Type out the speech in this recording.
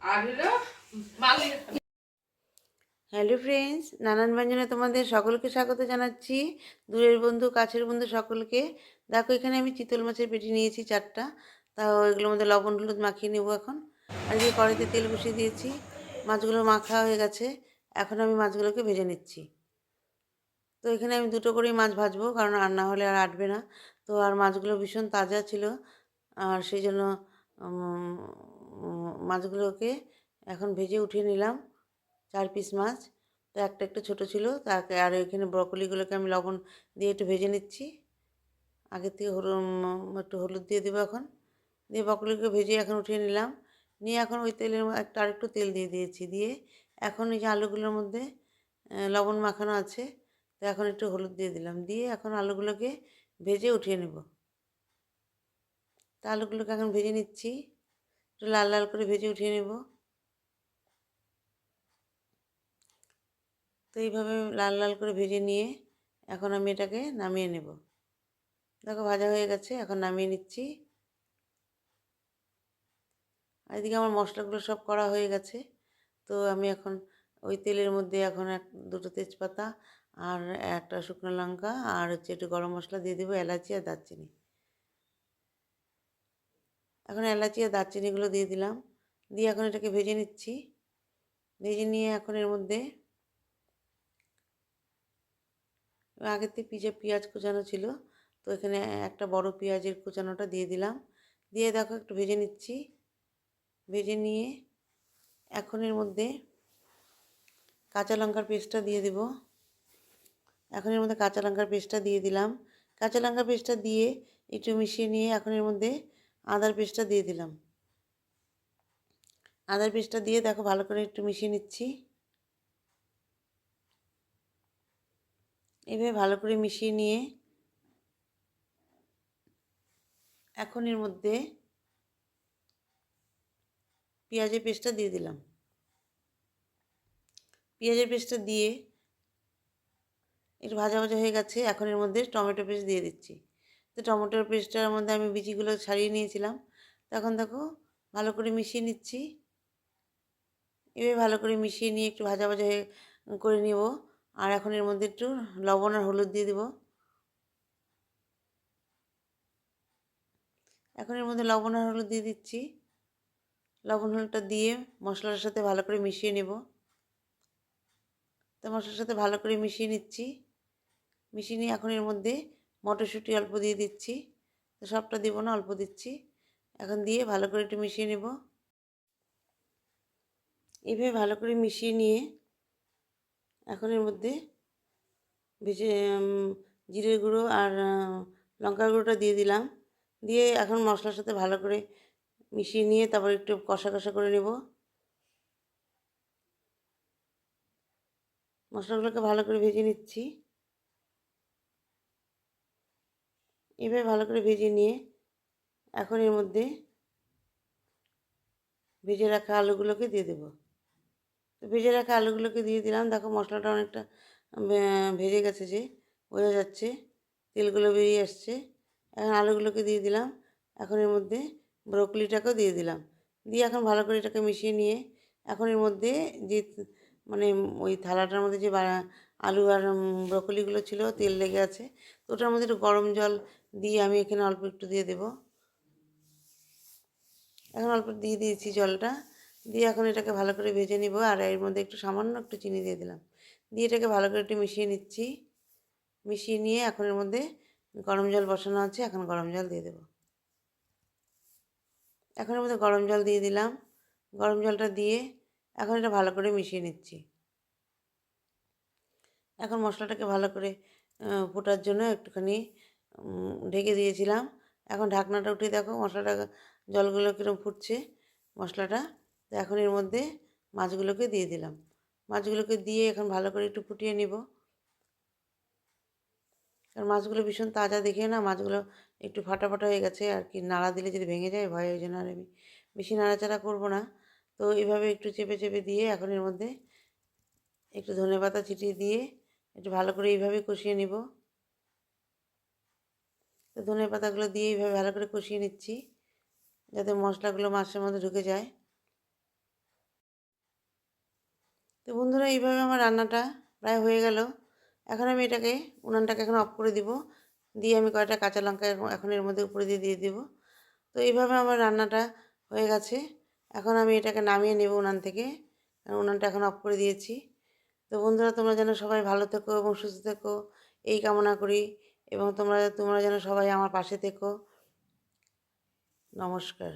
আর হলো মালিক। Hello friends, নানান ব্যঞ্জনে তোমাদের সকলকে স্বাগত জানাচ্ছি। দূরের বন্ধু কাছের বন্ধু সকলকে। দেখো এখানে আমি চিতল মাছের পেটি নিয়েছি 4টা। তাও এগুলোর মধ্যে লবণ হলুদ মাখিয়ে নেবো এখন। আর এই কড়াইতে তেল বসিয়ে দিয়েছি, মাছগুলো মাখা হয়ে গেছে। এখন আমি মাছগুলোকে ভেজে নিচ্ছি। তো এখানে আমি 2টো করেই মাছ ভাজবো, কারণ আর না হলে আর আটবে না। তো আর মাছগুলো ভীষণ তাজা ছিল, আর সেই জন্য মাছগুলোকে এখন ভেজে উঠিয়ে নিলাম। 4 পিস মাছ। তো একটা একটু ছোটো ছিল, তাকে আর এখানে ব্রকলিগুলোকে আমি লবণ দিয়ে একটু ভেজে নিচ্ছি। আগের থেকে একটু হলুদ দিয়ে দেবো এখন। দিয়ে ব্রকলিকে ভেজে এখন উঠিয়ে নিলাম। নিয়ে এখন ওই তেলের আরেকটু তেল দিয়ে দিয়েছি। দিয়ে এখন এই যে আলুগুলোর মধ্যে লবণ মাখানো আছে, তো এখন একটু হলুদ দিয়ে দিলাম। দিয়ে এখন আলুগুলোকে ভেজে উঠিয়ে নেব। তো আলুগুলোকে এখন ভেজে নিচ্ছি, একটু লাল লাল করে ভেজে উঠিয়ে নেব। তো এইভাবে লাল লাল করে ভেজে নিয়ে এখন আমি এটাকে নামিয়ে নেব। দেখো ভাজা হয়ে গেছে, এখন নামিয়ে নিচ্ছি। আর এদিকে আমার মশলাগুলো সব করা হয়ে গেছে। তো আমি এখন ওই তেলের মধ্যে এখন 2টো তেজপাতা আর একটা শুকনো লঙ্কা আর হচ্ছে একটু গরম মশলা দিয়ে দেবো, এলাচি আর দারচিনি। এখন এলাচি আর দারচিনিগুলো দিয়ে দিলাম। দিয়ে এখন এটাকে ভেজে নিচ্ছি। ভেজে নিয়ে এখন এর মধ্যে আগের থেকে পেঁয়াজ কুচানো ছিল, তো এখানে একটা বড় পেঁয়াজের কুচানোটা দিয়ে দিলাম। দিয়ে দেখো একটু ভেজে নিচ্ছি। ভেজে নিয়ে এখন এর মধ্যে কাঁচা লঙ্কার পেস্টটা দিয়ে দেব। এখন এর মধ্যে কাঁচা লঙ্কার পেস্টটা দিয়ে দিলাম। কাঁচা লঙ্কার পেস্টটা দিয়ে একটু মিশিয়ে নিয়ে এখন এর মধ্যে আদার পেস্টটা দিয়ে দিলাম। আদার পেস্টটা দিয়ে দেখো ভালো করে একটু মিশিয়ে নিচ্ছি। এভাবে ভালো করে মিশিয়ে নিয়ে এখন এর মধ্যে পেঁয়াজের পেস্টটা দিয়ে দিলাম। পেঁয়াজের পেস্টটা দিয়ে একটু ভাজা ভাজা হয়ে গেছে, এখন এর মধ্যে টমেটো পেস্ট দিয়ে দিচ্ছি। তো টমেটোর পেস্টটার মধ্যে আমি বিচিগুলো ছাড়িয়ে নিয়েছিলাম। তখন দেখো ভালো করে মিশিয়ে নিচ্ছি। এভাবে ভালো করে মিশিয়ে নিয়ে একটু ভাজা ভাজা করে নেব। আর এখন এর মধ্যে একটু লবণ আর হলুদ দিয়ে দেবো। এখন এর মধ্যে লবণ আর হলুদ দিয়ে দিচ্ছি। লবণ হলুদটা দিয়ে মশলার সাথে ভালো করে মিশিয়ে নেব। তো মশলার সাথে ভালো করে মিশিয়ে নিচ্ছি। মিশিয়ে নিয়ে এখন এর মধ্যে মটরশুঁটি অল্প দিয়ে দিচ্ছি। তো সবটা দিব না, অল্প দিচ্ছি। এখন দিয়ে ভালো করে একটু মিশিয়ে নেব। এভাবে ভালো করে মিশিয়ে নিয়ে এখন এর মধ্যে ভেজে জিরের গুঁড়ো আর লঙ্কার গুঁড়োটা দিয়ে দিলাম। দিয়ে এখন মশলার সাথে ভালো করে মিশিয়ে নিয়ে তারপর একটু কষা কষা করে নেব। মশলাগুলোকে ভালো করে ভেজে নিচ্ছি। এভাবে ভালো করে ভেজে নিয়ে এখন এর মধ্যে ভেজে রাখা আলুগুলোকে দিয়ে দেবো। তো ভেজে রাখা আলুগুলোকে দিয়ে দিলাম। দেখো মশলাটা অনেকটা ভেজে গেছে, যে বোঝা যাচ্ছে, তেলগুলো বেরিয়ে আসছে। এখন আলুগুলোকে দিয়ে দিলাম। এখন এর মধ্যে ব্রকলিটাকেও দিয়ে দিলাম। দিয়ে এখন ভালো করে এটাকে মিশিয়ে নিয়ে এখন এর মধ্যে যে মানে ওই থালাটার মধ্যে যে আলু আর ব্রকলিগুলো ছিল, তেল লেগে আছে, তো ওটার মধ্যে একটু গরম জল দিয়ে আমি এখানে অল্প একটু দিয়ে দেবো। এখন অল্প দিয়ে দিয়েছি জলটা। দিয়ে এখন এটাকে ভালো করে ভেজে নিব। আর এর মধ্যে একটু সামান্য একটু চিনি দিয়ে দিলাম। দিয়ে এটাকে ভালো করে একটু মিশিয়ে নিচ্ছি। মিশিয়ে নিয়ে এখন এর মধ্যে গরম জল বসানো আছে, এখন গরম জল দিয়ে দেবো। এখন এর মধ্যে গরম জল দিয়ে দিলাম। গরম জলটা দিয়ে এখন এটা ভালো করে মিশিয়ে নিচ্ছি। এখন মশলাটাকে ভালো করে ফোটার জন্য একটুখানি ঢেকে দিয়েছিলাম। এখন ঢাকনাটা উঠিয়ে দেখো মশলাটা জলগুলো কীরকম ফুটছে মশলাটা। তো এখন এর মধ্যে মাছগুলোকে দিয়ে দিলাম। মাছগুলোকে দিয়ে এখন ভালো করে একটু ফুটিয়ে নিব। কারণ মাছগুলো ভীষণ তাজা দেখে না, মাছগুলো একটু ফাটা ফাটা হয়ে গেছে আর কি, নাড়া দিলে যদি ভেঙে যায় ভয়, ওই জন্য আর আমি বেশি নাড়াচাড়া করবো না। তো এইভাবে একটু চেপে চেপে দিয়ে এখন এর মধ্যে একটু ধনেপাতা ছিটিয়ে দিয়ে একটু ভালো করে এইভাবে কষিয়ে নিব। তো ধনেপাতাগুলো দিয়ে এইভাবে ভালো করে কষিয়ে নিচ্ছি, যাতে মশলাগুলো মাছের মধ্যে ঢুকে যায়। তো বন্ধুরা, এইভাবে আমার রান্নাটা প্রায় হয়ে গেল। এখন আমি এটাকে উনানটাকে এখন অফ করে দিব। দিয়ে আমি কয়েকটা কাঁচা লঙ্কা এখন এর মধ্যে উপরে দিয়ে দিব। তো এইভাবে আমার রান্নাটা হয়ে গেছে। এখন আমি এটাকে নামিয়ে নেব উনান থেকে, কারণ উনানটা এখন অফ করে দিয়েছি। তো বন্ধুরা, তোমরা যেন সবাই ভালো থেকো এবং সুস্থ থেকো এই কামনা করি, এবং তোমরা তোমরা যেন সবাই আমার পাশে থেকো। নমস্কার।